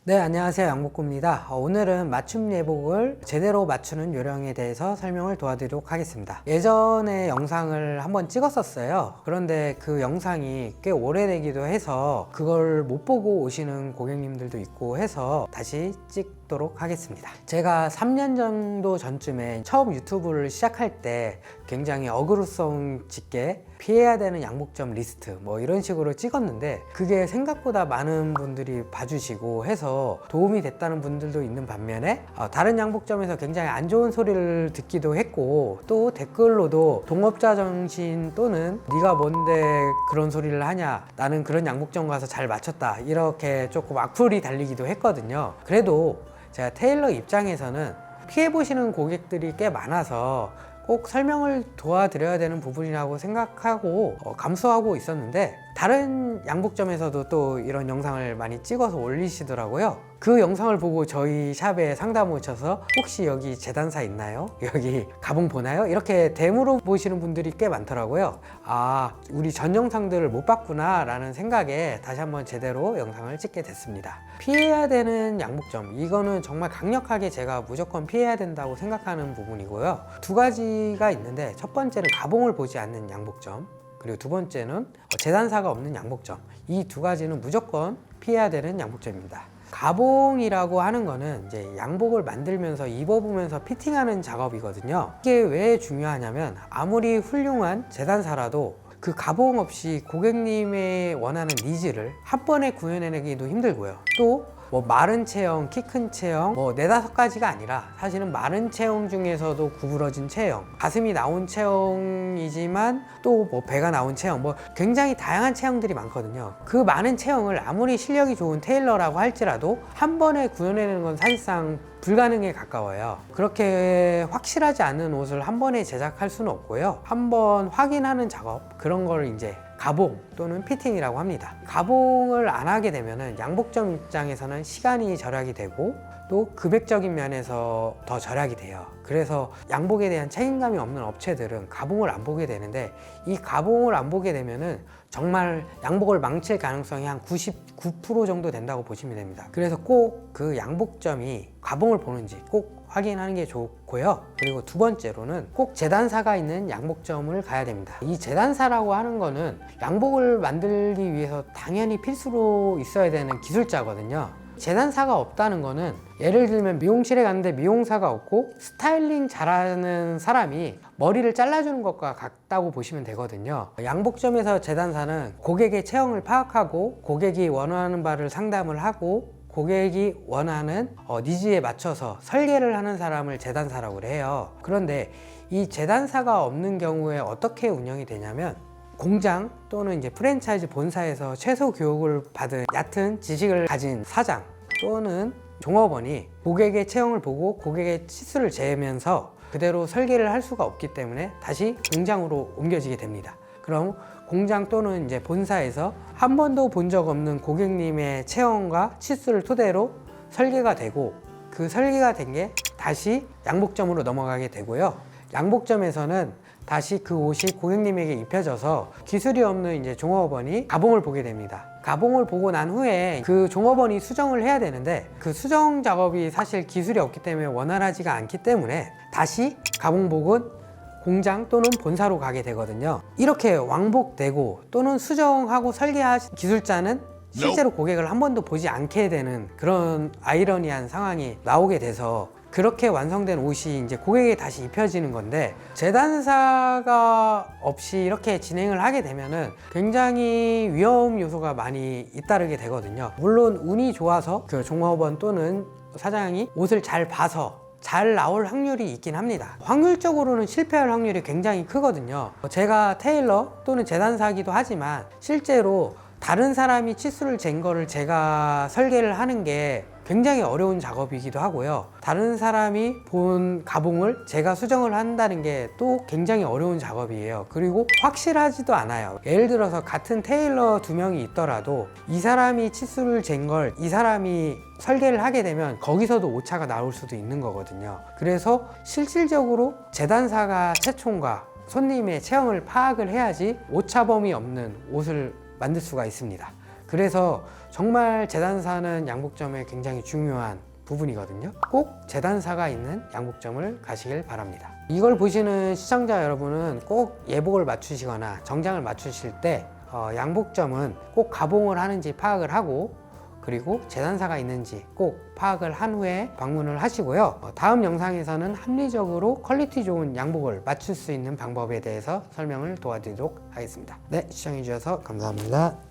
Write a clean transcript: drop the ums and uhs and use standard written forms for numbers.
네, 안녕하세요. 양복구입니다. 오늘은 맞춤 예복을 제대로 맞추는 요령에 대해서 설명을 도와드리도록 하겠습니다. 예전에 영상을 한번 찍었었어요. 그런데 그 영상이 꽤 오래되기도 해서 그걸 못 보고 오시는 고객님들도 있고 해서 다시 찍도록 하겠습니다. 제가 3년 정도 전쯤에 처음 유튜브를 시작할 때 굉장히 어그로성 짙게 피해야 되는 양복점 리스트 뭐 이런 식으로 찍었는데 그게 생각보다 많은 분들이 봐주시고 해서 도움이 됐다는 분들도 있는 반면에 다른 양복점에서 굉장히 안 좋은 소리를 듣기도 했고 또 댓글로도 동업자 정신 또는 네가 뭔데 그런 소리를 하냐, 나는 그런 양복점 가서 잘 맞췄다, 이렇게 조금 악플이 달리기도 했거든요. 그래도 제가 테일러 입장에서는 피해보시는 고객들이 꽤 많아서 꼭 설명을 도와드려야 되는 부분이라고 생각하고 감수하고 있었는데, 다른 양복점에서도 또 이런 영상을 많이 찍어서 올리시더라고요. 그 영상을 보고 저희 샵에 상담 오셔서 혹시 여기 재단사 있나요? 여기 가봉 보나요? 이렇게 대물어 보시는 분들이 꽤 많더라고요. 아, 우리 전 영상들을 못 봤구나 라는 생각에 다시 한번 제대로 영상을 찍게 됐습니다. 피해야 되는 양복점, 이거는 정말 강력하게 제가 무조건 피해야 된다고 생각하는 부분이고요. 두 가지가 있는데, 첫 번째는 가봉을 보지 않는 양복점, 그리고 두 번째는 재단사가 없는 양복점. 이 두 가지는 무조건 피해야 되는 양복점입니다. 가봉이라고 하는 거는 이제 양복을 만들면서 입어보면서 피팅하는 작업이거든요. 이게 왜 중요하냐면, 아무리 훌륭한 재단사라도 그 가봉 없이 고객님의 원하는 니즈를 한 번에 구현해내기도 힘들고요. 또 뭐 마른 체형, 키 큰 체형, 뭐 4-5가지가 아니라 사실은 마른 체형 중에서도 구부러진 체형, 가슴이 나온 체형이지만 또 뭐 배가 나온 체형, 뭐 굉장히 다양한 체형들이 많거든요. 그 많은 체형을 아무리 실력이 좋은 테일러라고 할지라도 한 번에 구현해내는 건 사실상 불가능에 가까워요. 그렇게 확실하지 않은 옷을 한 번에 제작할 수는 없고요. 한번 확인하는 작업, 그런 걸 이제 가봉 또는 피팅이라고 합니다. 가봉을 안 하게 되면은 양복점 입장에서는 시간이 절약이 되고 또 금액적인 면에서 더 절약이 돼요. 그래서 양복에 대한 책임감이 없는 업체들은 가봉을 안 보게 되는데, 이 가봉을 안 보게 되면은 정말 양복을 망칠 가능성이 한 99% 정도 된다고 보시면 됩니다. 그래서 꼭 그 양복점이 가봉을 보는지 꼭 확인하는 게 좋고요. 그리고 두 번째로는 꼭 재단사가 있는 양복점을 가야 됩니다. 이 재단사라고 하는 거는 양복을 만들기 위해서 당연히 필수로 있어야 되는 기술자거든요. 재단사가 없다는 거는, 예를 들면 미용실에 갔는데 미용사가 없고 스타일링 잘하는 사람이 머리를 잘라주는 것과 같다고 보시면 되거든요. 양복점에서 재단사는 고객의 체형을 파악하고 고객이 원하는 바를 상담을 하고 고객이 원하는 니즈에 맞춰서 설계를 하는 사람을 재단사라고 해요. 그런데 이 재단사가 없는 경우에 어떻게 운영이 되냐면, 공장 또는 이제 프랜차이즈 본사에서 최소 교육을 받은 얕은 지식을 가진 사장 또는 종업원이 고객의 체형을 보고 고객의 치수를 재면서 그대로 설계를 할 수가 없기 때문에 다시 공장으로 옮겨지게 됩니다. 그럼 공장 또는 이제 본사에서 한 번도 본 적 없는 고객님의 체형과 치수를 토대로 설계가 되고, 그 설계가 된 게 다시 양복점으로 넘어가게 되고요. 양복점에서는 다시 그 옷이 고객님에게 입혀져서 기술이 없는 이제 종업원이 가봉을 보게 됩니다. 가봉을 보고 난 후에 그 종업원이 수정을 해야 되는데, 그 수정 작업이 사실 기술이 없기 때문에 원활하지가 않기 때문에 다시 가봉복은 공장 또는 본사로 가게 되거든요. 이렇게 왕복되고 또는 수정하고 설계하신 기술자는 실제로 고객을 한 번도 보지 않게 되는 그런 아이러니한 상황이 나오게 돼서, 그렇게 완성된 옷이 이제 고객에게 다시 입혀지는 건데, 재단사가 없이 이렇게 진행을 하게 되면은 굉장히 위험 요소가 많이 잇따르게 되거든요. 물론 운이 좋아서 그 종업원 또는 사장이 옷을 잘 봐서 잘 나올 확률이 있긴 합니다. 확률적으로는 실패할 확률이 굉장히 크거든요. 제가 테일러 또는 재단사이기도 하지만 실제로 다른 사람이 치수를 잰 거를 제가 설계를 하는 게 굉장히 어려운 작업이기도 하고요. 다른 사람이 본 가봉을 제가 수정을 한다는 게 또 굉장히 어려운 작업이에요. 그리고 확실하지도 않아요. 예를 들어서 같은 테일러 2명이 있더라도 이 사람이 치수를 잰 걸 이 사람이 설계를 하게 되면 거기서도 오차가 나올 수도 있는 거거든요. 그래서 실질적으로 재단사가 최총과 손님의 체형을 파악을 해야지 오차범위 없는 옷을 만들 수가 있습니다. 그래서 정말 재단사는 양복점에 굉장히 중요한 부분이거든요. 꼭 재단사가 있는 양복점을 가시길 바랍니다. 이걸 보시는 시청자 여러분은 꼭 예복을 맞추시거나 정장을 맞추실 때 양복점은 꼭 가봉을 하는지 파악을 하고, 그리고 재단사가 있는지 꼭 파악을 한 후에 방문을 하시고요. 다음 영상에서는 합리적으로 퀄리티 좋은 양복을 맞출 수 있는 방법에 대해서 설명을 도와드리도록 하겠습니다. 네, 시청해 주셔서 감사합니다.